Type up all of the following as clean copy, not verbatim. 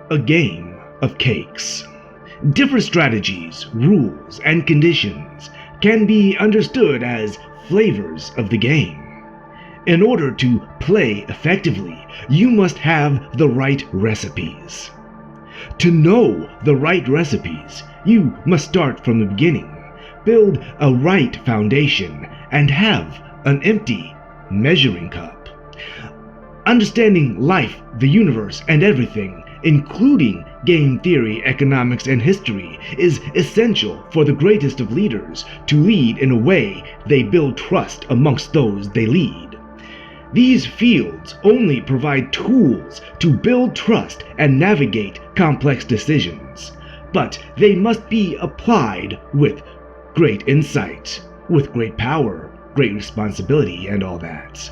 A game of cakes. Different strategies, rules, and conditions can be understood as flavors of the game. In order to play effectively, you must have the right recipes. To know the right recipes, you must start from the beginning, build a right foundation, and have an empty measuring cup. Understanding life, the universe, and everything, including game theory, economics, and history, is essential for the greatest of leaders to lead in a way they build trust amongst those they lead. These fields only provide tools to build trust and navigate complex decisions, but they must be applied with great insight, with great power, great responsibility, and all that.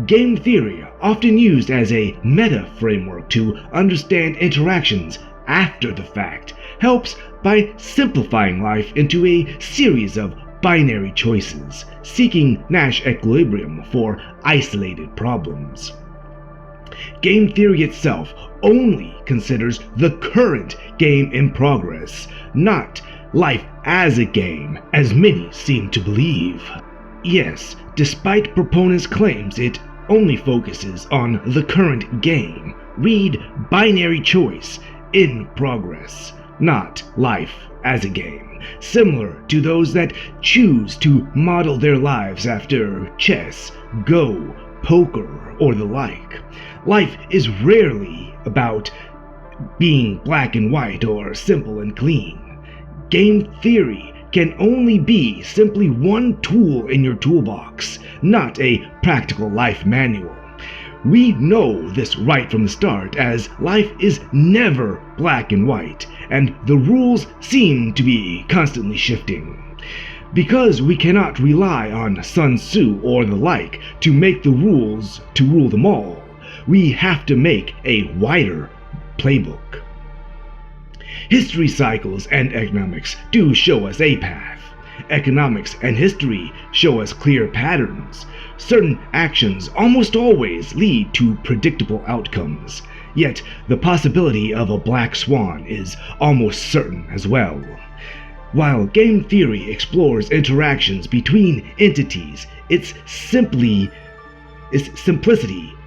Game theory, often used as a meta framework to understand interactions after the fact, helps by simplifying life into a series of binary choices, seeking Nash equilibrium for isolated problems. Game theory itself only considers the current game in progress, not life as a game, as many seem to believe. Yes, despite proponents' claims, it only focuses on the current game. Read binary choice in progress, not life as a game, similar to those that choose to model their lives after chess, Go, poker, or the like. Life is rarely about being black and white or simple and clean. Game theory can only be simply one tool in your toolbox, not a practical life manual. We know this right from the start, as life is never black and white, and the rules seem to be constantly shifting. Because we cannot rely on Sun Tzu or the like to make the rules to rule them all, we have to make a wider playbook. History cycles and economics do show us a path. Economics and history show us clear patterns. Certain actions almost always lead to predictable outcomes, yet the possibility of a black swan is almost certain as well. While game theory explores interactions between entities, its simplicity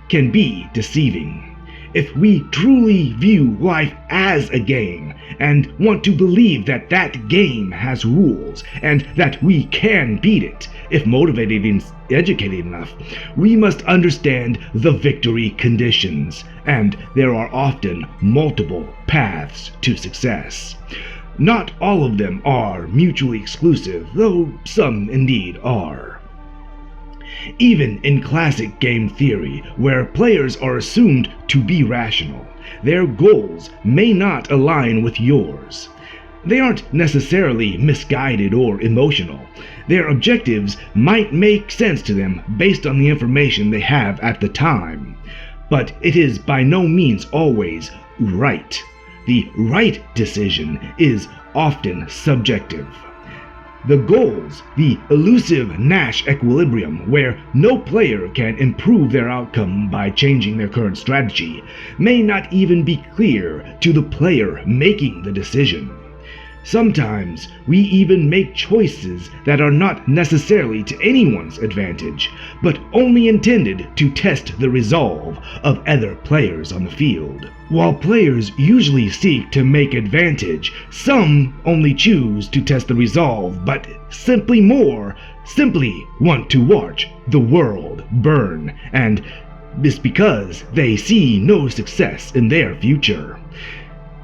can be deceiving. If we truly view life as a game and want to believe that that game has rules and that we can beat it, if motivated and educated enough, we must understand the victory conditions, and there are often multiple paths to success. Not all of them are mutually exclusive, though some indeed are. Even in classic game theory, where players are assumed to be rational, their goals may not align with yours. They aren't necessarily misguided or emotional. Their objectives might make sense to them based on the information they have at the time, but it is by no means always right. The right decision is often subjective. The goals, the elusive Nash equilibrium, where no player can improve their outcome by changing their current strategy, may not even be clear to the player making the decision. Sometimes we even make choices that are not necessarily to anyone's advantage, but only intended to test the resolve of other players on the field. While players usually seek to make advantage, some only choose to test the resolve, but simply want to watch the world burn, and it's because they see no success in their future.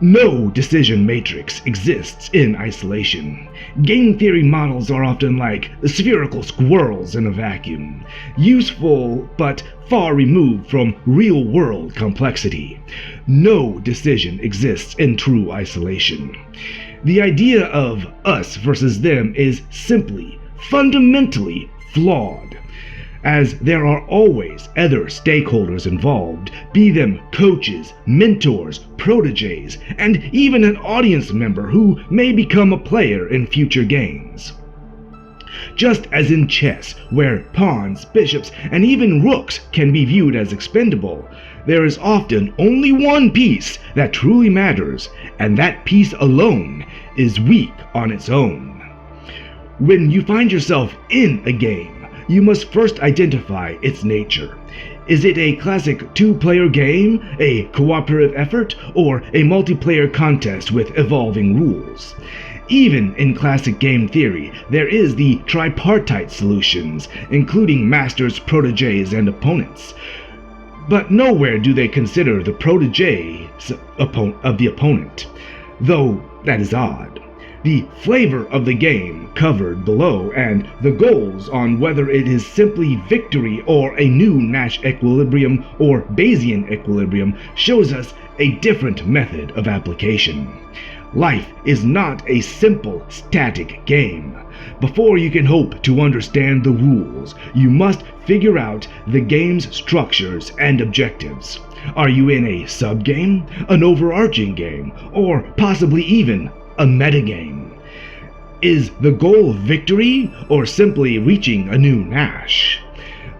No decision matrix exists in isolation. Game theory models are often like spherical squirrels in a vacuum, useful but far removed from real-world complexity. No decision exists in true isolation. The idea of us versus them is simply, fundamentally flawed, as there are always other stakeholders involved, be them coaches, mentors, proteges, and even an audience member who may become a player in future games. Just as in chess, where pawns, bishops, and even rooks can be viewed as expendable, there is often only one piece that truly matters, and that piece alone is weak on its own. When you find yourself in a game, you must first identify its nature. Is it a classic two-player game, a cooperative effort, or a multiplayer contest with evolving rules? Even in classic game theory, there is the tripartite solutions, including masters, proteges, and opponents. But nowhere do they consider the protege of the opponent, though that is odd. The flavor of the game covered below, and the goals on whether it is simply victory or a new Nash equilibrium or Bayesian equilibrium shows us a different method of application. Life is not a simple, static game. Before you can hope to understand the rules, you must figure out the game's structures and objectives. Are you in a sub-game, an overarching game, or possibly even a metagame? Is the goal victory or simply reaching a new Nash?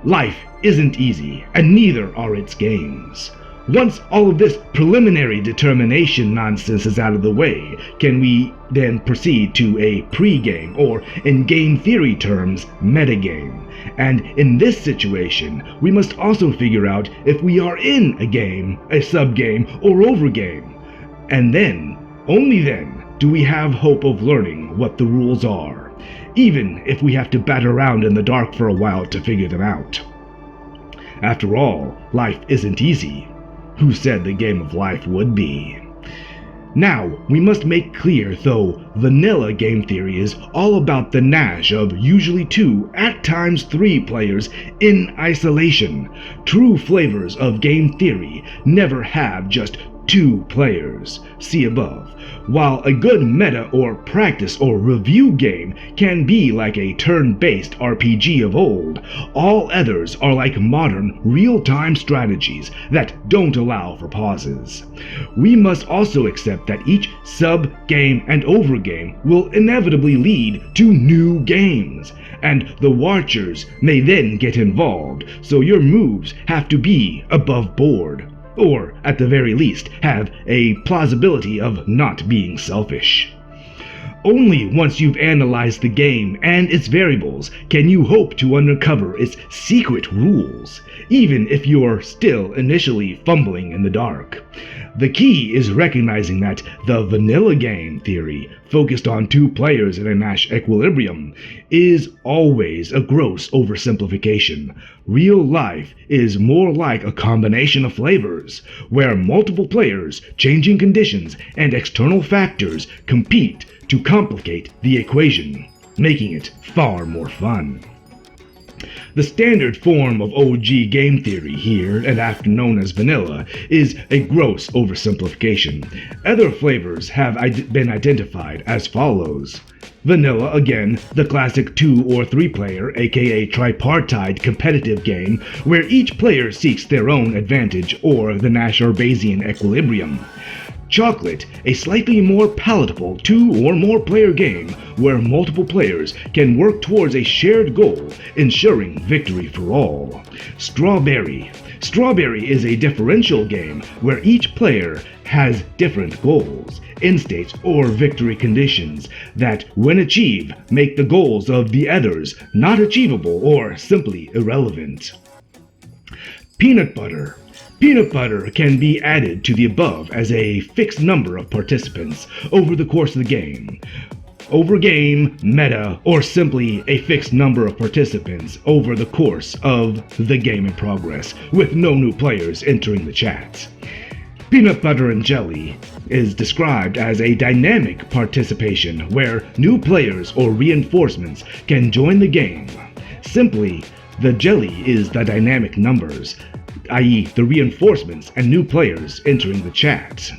Life isn't easy, and neither are its games. Once all of this preliminary determination nonsense is out of the way, can we then proceed to a pre-game, or in game theory terms, metagame? And in this situation, we must also figure out if we are in a game, a sub-game, or overgame. And then, only then, do we have hope of learning what the rules are, even if we have to bat around in the dark for a while to figure them out. After all, life isn't easy. Who said the game of life would be? Now, we must make clear, though, vanilla game theory is all about the Nash of usually 2, at times 3 players in isolation. True flavors of game theory never have just 2 players. See above. While a good meta or practice or review game can be like a turn-based RPG of old, all others are like modern, real-time strategies that don't allow for pauses. We must also accept that each sub-game and overgame will inevitably lead to new games, and the watchers may then get involved, so your moves have to be above board, or at the very least have a plausibility of not being selfish. Only once you've analyzed the game and its variables can you hope to uncover its secret rules, even if you're still initially fumbling in the dark. The key is recognizing that the vanilla game theory, focused on 2 players in a Nash equilibrium, is always a gross oversimplification. Real life is more like a combination of flavors, where multiple players, changing conditions, and external factors compete to complicate the equation, making it far more fun. The standard form of OG game theory here, and often known as vanilla, is a gross oversimplification. Other flavors have been identified as follows. Vanilla, again, the classic 2 or 3 player, aka tripartite competitive game, where each player seeks their own advantage or the Nash or Bayesian equilibrium. Chocolate, a slightly more palatable 2 or more player game where multiple players can work towards a shared goal, ensuring victory for all. Strawberry. Strawberry is a differential game where each player has different goals, end states, or victory conditions that, when achieved, make the goals of the others not achievable or simply irrelevant. Peanut butter. Peanut butter can be added to the above as a fixed number of participants over the course of the game. Overgame, meta, or simply a fixed number of participants over the course of the game in progress, with no new players entering the chat. Peanut butter and jelly is described as a dynamic participation where new players or reinforcements can join the game. Simply, the jelly is the dynamic numbers, i.e. the reinforcements and new players entering the chat.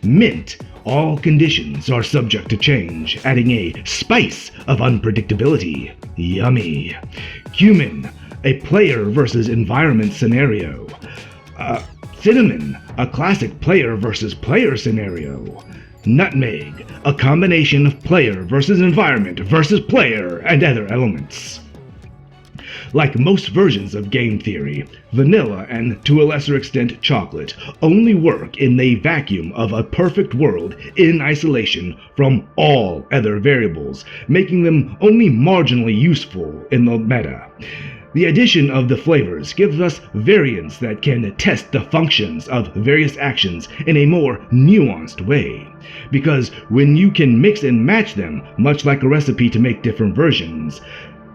Mint, all conditions are subject to change, adding a spice of unpredictability. Yummy. Cumin, a player versus environment scenario. Cinnamon, a classic player versus player scenario. Nutmeg, a combination of player versus environment versus player and other elements. Like most versions of game theory, vanilla and, to a lesser extent, chocolate only work in the vacuum of a perfect world in isolation from all other variables, making them only marginally useful in the meta. The addition of the flavors gives us variants that can test the functions of various actions in a more nuanced way. Because when you can mix and match them, much like a recipe to make different versions,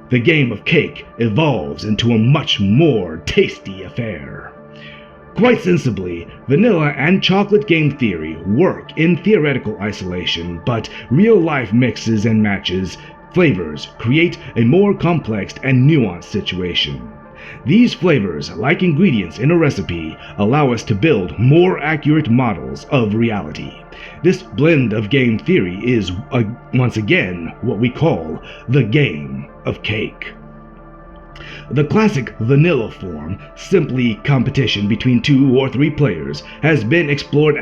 the game of cake evolves into a much more tasty affair. Quite sensibly, vanilla and chocolate game theory work in theoretical isolation, but real-life mixes and matches flavors create a more complex and nuanced situation. These flavors, like ingredients in a recipe, allow us to build more accurate models of reality. This blend of game theory is, once again, what we call the game of cake. The classic vanilla form, simply competition between 2 or 3 players, has been explored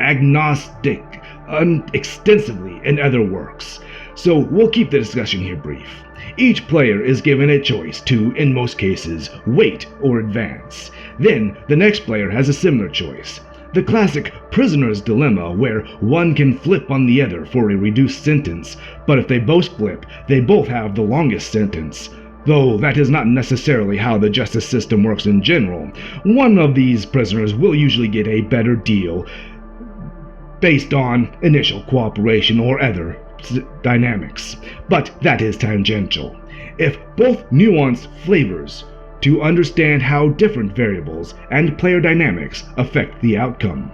extensively in other works. So we'll keep the discussion here brief. Each player is given a choice to, in most cases, wait or advance. Then the next player has a similar choice. The classic prisoner's dilemma, where one can flip on the other for a reduced sentence, but if they both flip, they both have the longest sentence. Though that is not necessarily how the justice system works in general. One of these prisoners will usually get a better deal based on initial cooperation or other dynamics, but that is tangential. If both nuanced flavors to understand how different variables and player dynamics affect the outcome.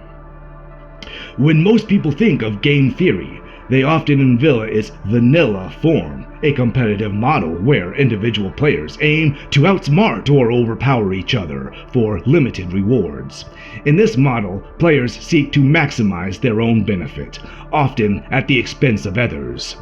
When most people think of game theory, they often envision its vanilla form, a competitive model where individual players aim to outsmart or overpower each other for limited rewards. In this model, players seek to maximize their own benefit, often at the expense of others.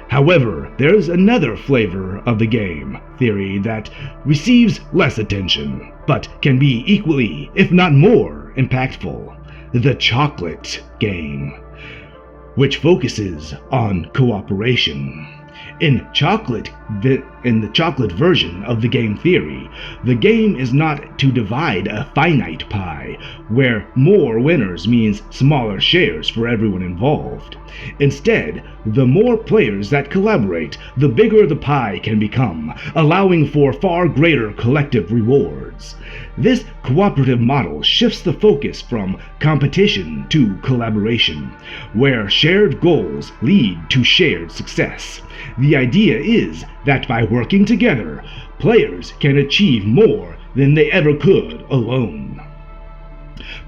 However, there's another flavor of the game theory that receives less attention, but can be equally, if not more, impactful: the chocolate game, which focuses on cooperation. In the chocolate version of the game theory, the game is not to divide a finite pie, where more winners means smaller shares for everyone involved. Instead, the more players that collaborate, the bigger the pie can become, allowing for far greater collective rewards. This cooperative model shifts the focus from competition to collaboration, where shared goals lead to shared success. The idea is that by working together, players can achieve more than they ever could alone.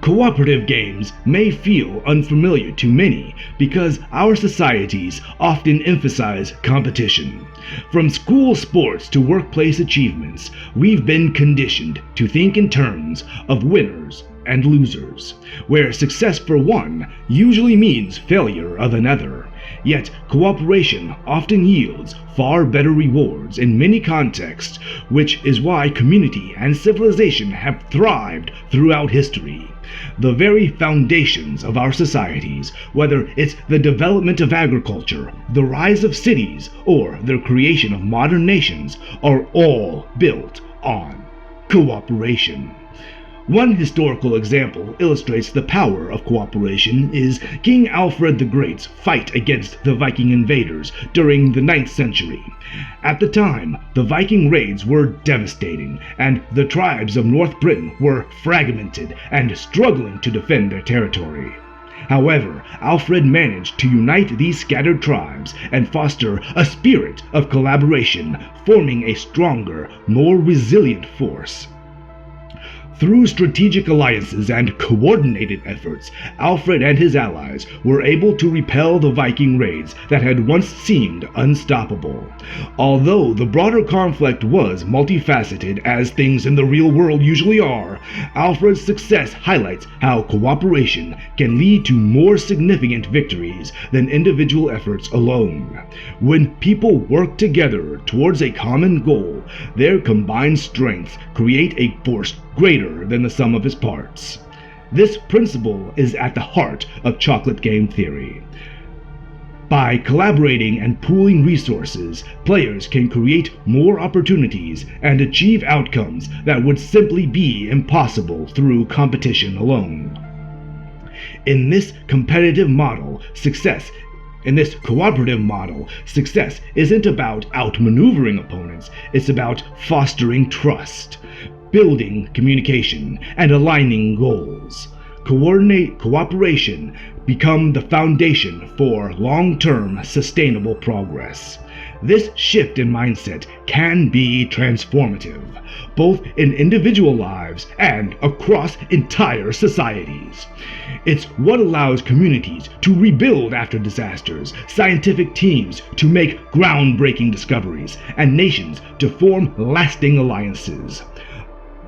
Cooperative games may feel unfamiliar to many because our societies often emphasize competition. From school sports to workplace achievements, we've been conditioned to think in terms of winners and losers, where success for one usually means failure of another. Yet cooperation often yields far better rewards in many contexts, which is why community and civilization have thrived throughout history. The very foundations of our societies, whether it's the development of agriculture, the rise of cities, or the creation of modern nations, are all built on cooperation. One historical example illustrates the power of cooperation is King Alfred the Great's fight against the Viking invaders during the 9th century. At the time, the Viking raids were devastating, and the tribes of North Britain were fragmented and struggling to defend their territory. However, Alfred managed to unite these scattered tribes and foster a spirit of collaboration, forming a stronger, more resilient force. Through strategic alliances and coordinated efforts, Alfred and his allies were able to repel the Viking raids that had once seemed unstoppable. Although the broader conflict was multifaceted, as things in the real world usually are, Alfred's success highlights how cooperation can lead to more significant victories than individual efforts alone. When people work together towards a common goal, their combined strengths create a force greater than the sum of its parts. This principle is at the heart of chocolate game theory. By collaborating and pooling resources, players can create more opportunities and achieve outcomes that would simply be impossible through competition alone. In this cooperative model, success isn't about outmaneuvering opponents, it's about fostering trust, building communication, and aligning goals. Cooperation become the foundation for long-term sustainable progress. This shift in mindset can be transformative, both in individual lives and across entire societies. It's what allows communities to rebuild after disasters, scientific teams to make groundbreaking discoveries, and nations to form lasting alliances.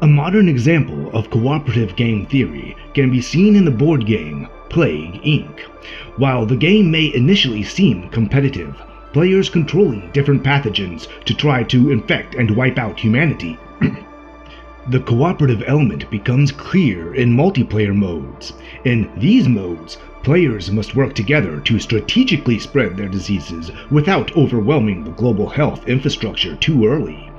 A modern example of cooperative game theory can be seen in the board game Plague Inc. While the game may initially seem competitive, players controlling different pathogens to try to infect and wipe out humanity, the cooperative element becomes clear in multiplayer modes. In these modes, players must work together to strategically spread their diseases without overwhelming the global health infrastructure too early.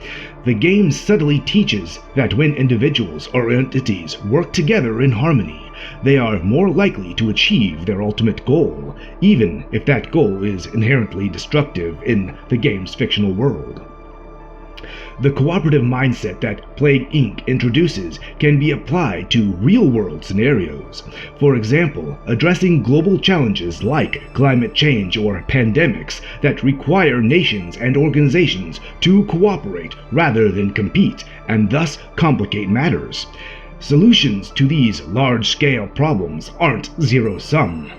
The game subtly teaches that when individuals or entities work together in harmony, they are more likely to achieve their ultimate goal, even if that goal is inherently destructive in the game's fictional world. The cooperative mindset that Plague Inc. introduces can be applied to real-world scenarios. For example, addressing global challenges like climate change or pandemics that require nations and organizations to cooperate rather than compete, and thus complicate matters. Solutions to these large-scale problems aren't zero-sum.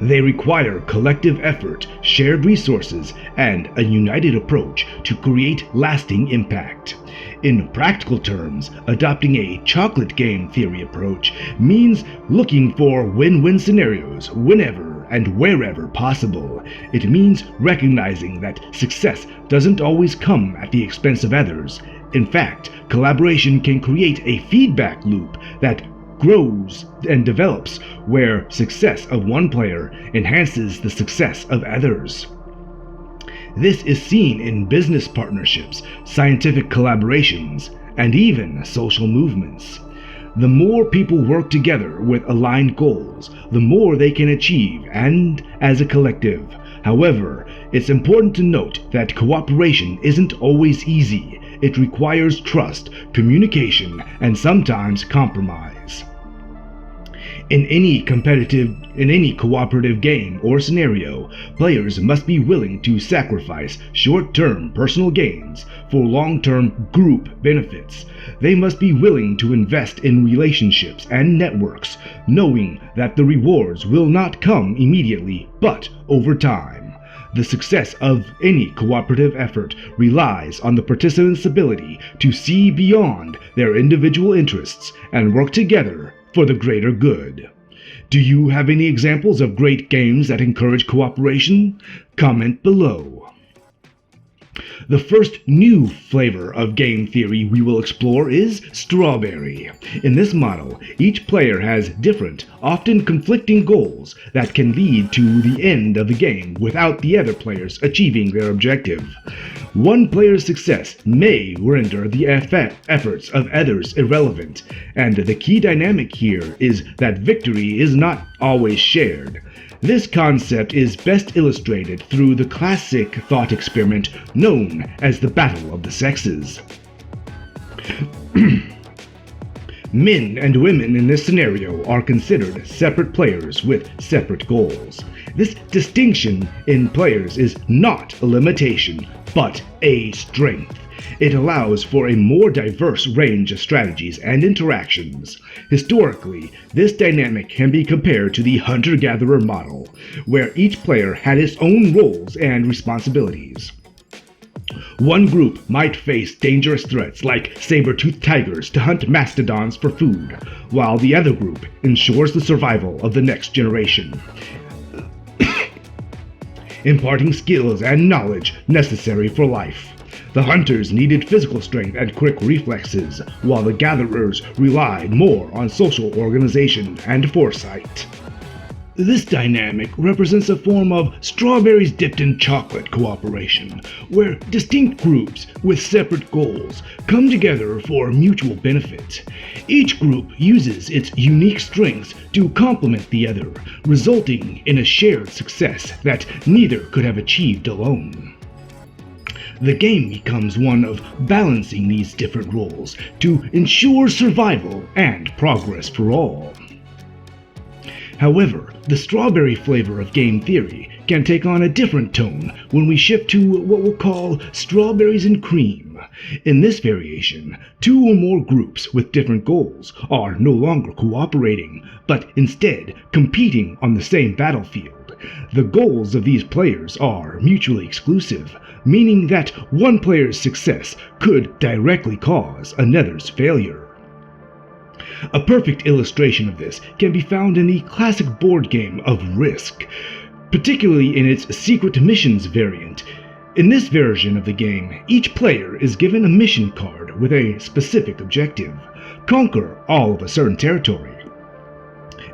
They require collective effort, shared resources, and a united approach to create lasting impact. In practical terms, adopting a chocolate game theory approach means looking for win-win scenarios whenever and wherever possible. It means recognizing that success doesn't always come at the expense of others. In fact, collaboration can create a feedback loop that grows and develops, where success of one player enhances the success of others. This is seen in business partnerships, scientific collaborations, and even social movements. The more people work together with aligned goals, the more they can achieve, and as a collective. However, it's important to note that cooperation isn't always easy. It requires trust, communication, and sometimes compromise. In any cooperative game or scenario, players must be willing to sacrifice short-term personal gains for long-term group benefits. They must be willing to invest in relationships and networks, knowing that the rewards will not come immediately, but over time. The success of any cooperative effort relies on the participants' ability to see beyond their individual interests and work together for the greater good. Do you have any examples of great games that encourage cooperation? Comment below. The first new flavor of game theory we will explore is strawberry. In this model, each player has different, often conflicting goals that can lead to the end of the game without the other players achieving their objective. One player's success may render the efforts of others irrelevant, and the key dynamic here is that victory is not always shared. This concept is best illustrated through the classic thought experiment known as the Battle of the Sexes. Men and women in this scenario are considered separate players with separate goals. This distinction in players is not a limitation, but a strength. It allows for a more diverse range of strategies and interactions. Historically, this dynamic can be compared to the hunter-gatherer model, where each player had its own roles and responsibilities. One group might face dangerous threats like saber-toothed tigers to hunt mastodons for food, while the other group ensures the survival of the next generation, imparting skills and knowledge necessary for life. The hunters needed physical strength and quick reflexes, while the gatherers relied more on social organization and foresight. This dynamic represents a form of strawberries dipped in chocolate cooperation, where distinct groups with separate goals come together for mutual benefit. Each group uses its unique strengths to complement the other, resulting in a shared success that neither could have achieved alone. The game becomes one of balancing these different roles to ensure survival and progress for all. However, the strawberry flavor of game theory can take on a different tone when we shift to what we'll call strawberries and cream. In this variation, two or more groups with different goals are no longer cooperating, but instead competing on the same battlefield. The goals of these players are mutually exclusive, meaning that one player's success could directly cause another's failure. A perfect illustration of this can be found in the classic board game of Risk, particularly in its Secret Missions variant. In this version of the game, each player is given a mission card with a specific objective. Conquer all of a certain territory.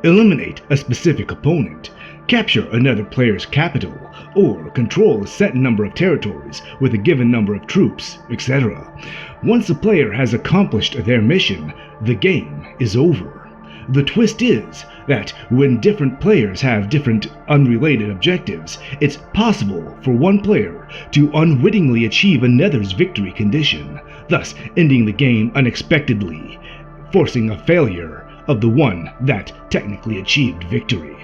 Eliminate a specific opponent. Capture another player's capital, or control a set number of territories with a given number of troops, etc. Once a player has accomplished their mission, the game is over. The twist is that when different players have different unrelated objectives, it's possible for one player to unwittingly achieve another's victory condition, thus ending the game unexpectedly, forcing a failure of the one that technically achieved victory.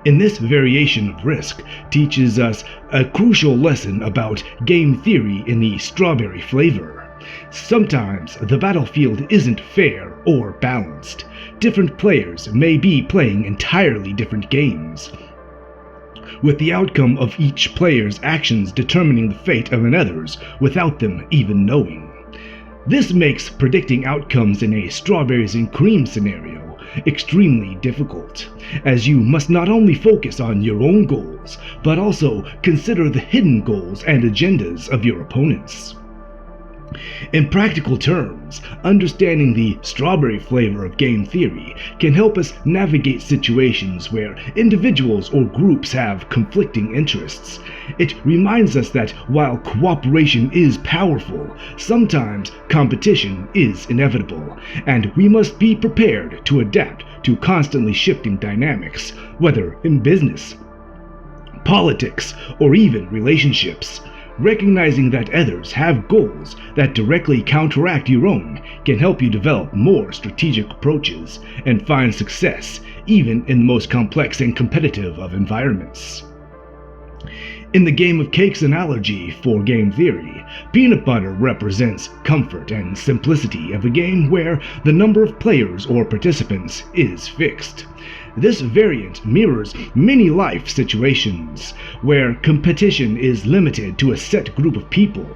In this variation of Risk teaches us a crucial lesson about game theory in the strawberry flavor. Sometimes the battlefield isn't fair or balanced. Different players may be playing entirely different games, with the outcome of each player's actions determining the fate of another's without them even knowing. This makes predicting outcomes in a strawberries and cream scenario extremely difficult, as you must not only focus on your own goals, but also consider the hidden goals and agendas of your opponents. In practical terms, understanding the strawberry flavor of game theory can help us navigate situations where individuals or groups have conflicting interests. It reminds us that while cooperation is powerful, sometimes competition is inevitable, and we must be prepared to adapt to constantly shifting dynamics, whether in business, politics, or even relationships. Recognizing that others have goals that directly counteract your own can help you develop more strategic approaches and find success even in the most complex and competitive of environments. In the game of cakes analogy for game theory, peanut butter represents comfort and simplicity of a game where the number of players or participants is fixed. This variant mirrors many life situations where competition is limited to a set group of people.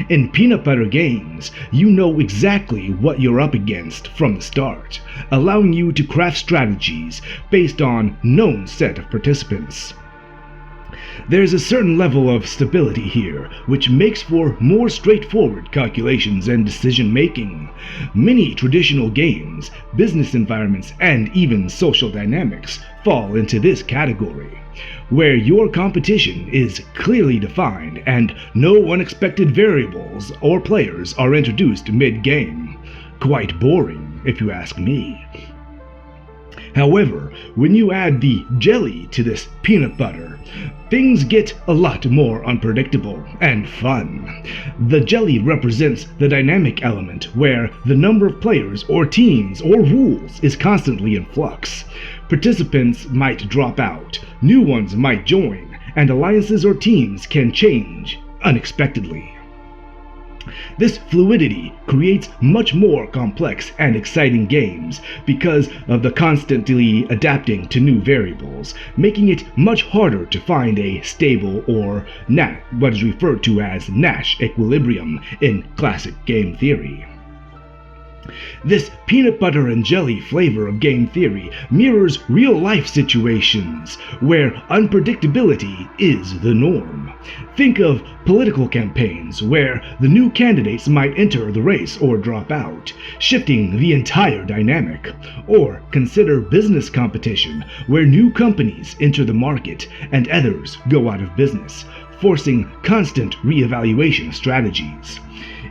In peanut butter games, you know exactly what you're up against from the start, allowing you to craft strategies based on known set of participants. There's a certain level of stability here, which makes for more straightforward calculations and decision-making. Many traditional games, business environments, and even social dynamics fall into this category, where your competition is clearly defined and no unexpected variables or players are introduced mid-game. Quite boring, if you ask me. However, when you add the jelly to this peanut butter, things get a lot more unpredictable and fun. The jelly represents the dynamic element where the number of players or teams or rules is constantly in flux. Participants might drop out, new ones might join, and alliances or teams can change unexpectedly. This fluidity creates much more complex and exciting games because of the constantly adapting to new variables, making it much harder to find a stable or what is referred to as Nash equilibrium in classic game theory. This peanut butter and jelly flavor of game theory mirrors real-life situations where unpredictability is the norm. Think of political campaigns where the new candidates might enter the race or drop out, shifting the entire dynamic. Or consider business competition where new companies enter the market and others go out of business, forcing constant reevaluation strategies.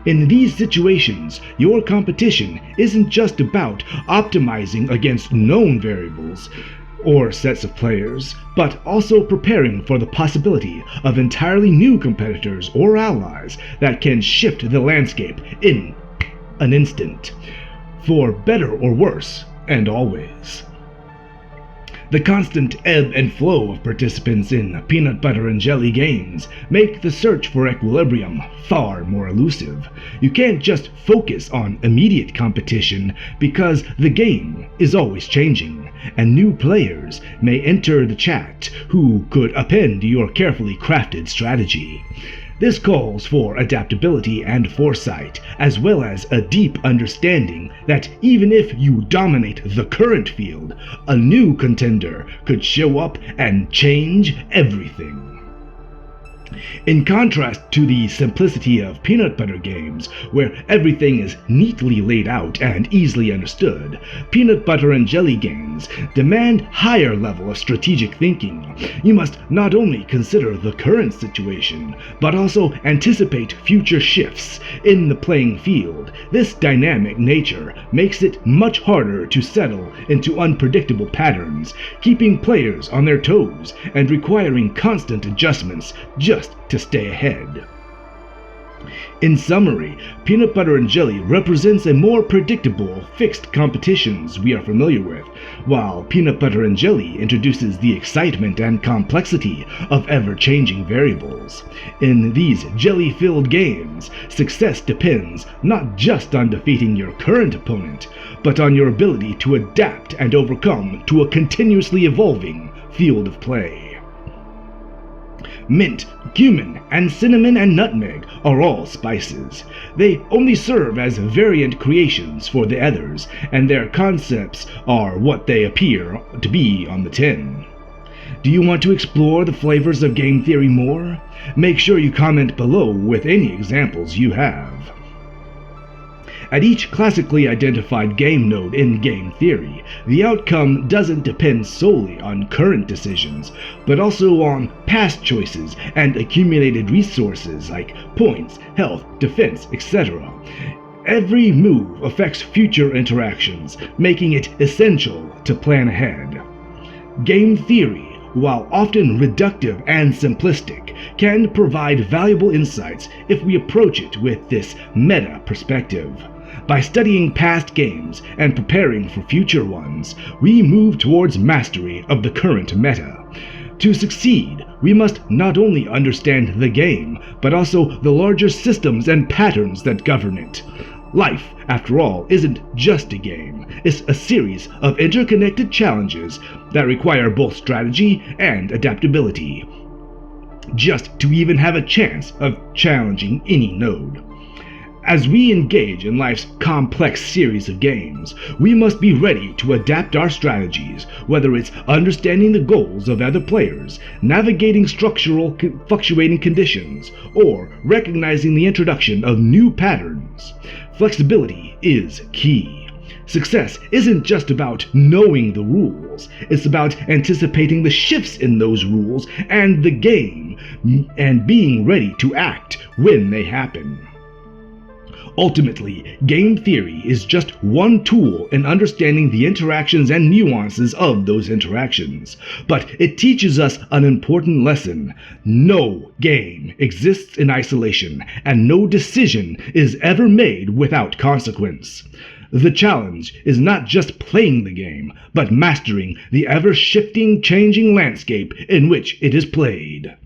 In these situations, your competition isn't just about optimizing against known variables or sets of players, but also preparing for the possibility of entirely new competitors or allies that can shift the landscape in an instant, for better or worse, and always. The constant ebb and flow of participants in peanut butter and jelly games make the search for equilibrium far more elusive. You can't just focus on immediate competition because the game is always changing, and new players may enter the chat who could append your carefully crafted strategy. This calls for adaptability and foresight, as well as a deep understanding that even if you dominate the current field, a new contender could show up and change everything. In contrast to the simplicity of peanut butter games, where everything is neatly laid out and easily understood, peanut butter and jelly games demand higher level of strategic thinking. You must not only consider the current situation, but also anticipate future shifts in the playing field. This dynamic nature makes it much harder to settle into unpredictable patterns, keeping players on their toes and requiring constant adjustments just to stay ahead. In summary, peanut butter and jelly represents a more predictable, fixed competitions we are familiar with, while peanut butter and jelly introduces the excitement and complexity of ever-changing variables. In these jelly-filled games, success depends not just on defeating your current opponent, but on your ability to adapt and overcome to a continuously evolving field of play. Mint, cumin, and cinnamon and nutmeg are all spices. They only serve as variant creations for the others, and their concepts are what they appear to be on the tin. Do you want to explore the flavors of game theory more? Make sure you comment below with any examples you have. At each classically identified game node in game theory, the outcome doesn't depend solely on current decisions, but also on past choices and accumulated resources like points, health, defense, etc. Every move affects future interactions, making it essential to plan ahead. Game theory, while often reductive and simplistic, can provide valuable insights if we approach it with this meta perspective. By studying past games and preparing for future ones, we move towards mastery of the current meta. To succeed, we must not only understand the game, but also the larger systems and patterns that govern it. Life, after all, isn't just a game. It's a series of interconnected challenges that require both strategy and adaptability, just to even have a chance of challenging any node. As we engage in life's complex series of games, we must be ready to adapt our strategies, whether it's understanding the goals of other players, navigating structural fluctuating conditions, or recognizing the introduction of new patterns. Flexibility is key. Success isn't just about knowing the rules, it's about anticipating the shifts in those rules and the game, and being ready to act when they happen. Ultimately, game theory is just one tool in understanding the interactions and nuances of those interactions, but it teaches us an important lesson. No game exists in isolation, and no decision is ever made without consequence. The challenge is not just playing the game, but mastering the ever-shifting, changing landscape in which it is played.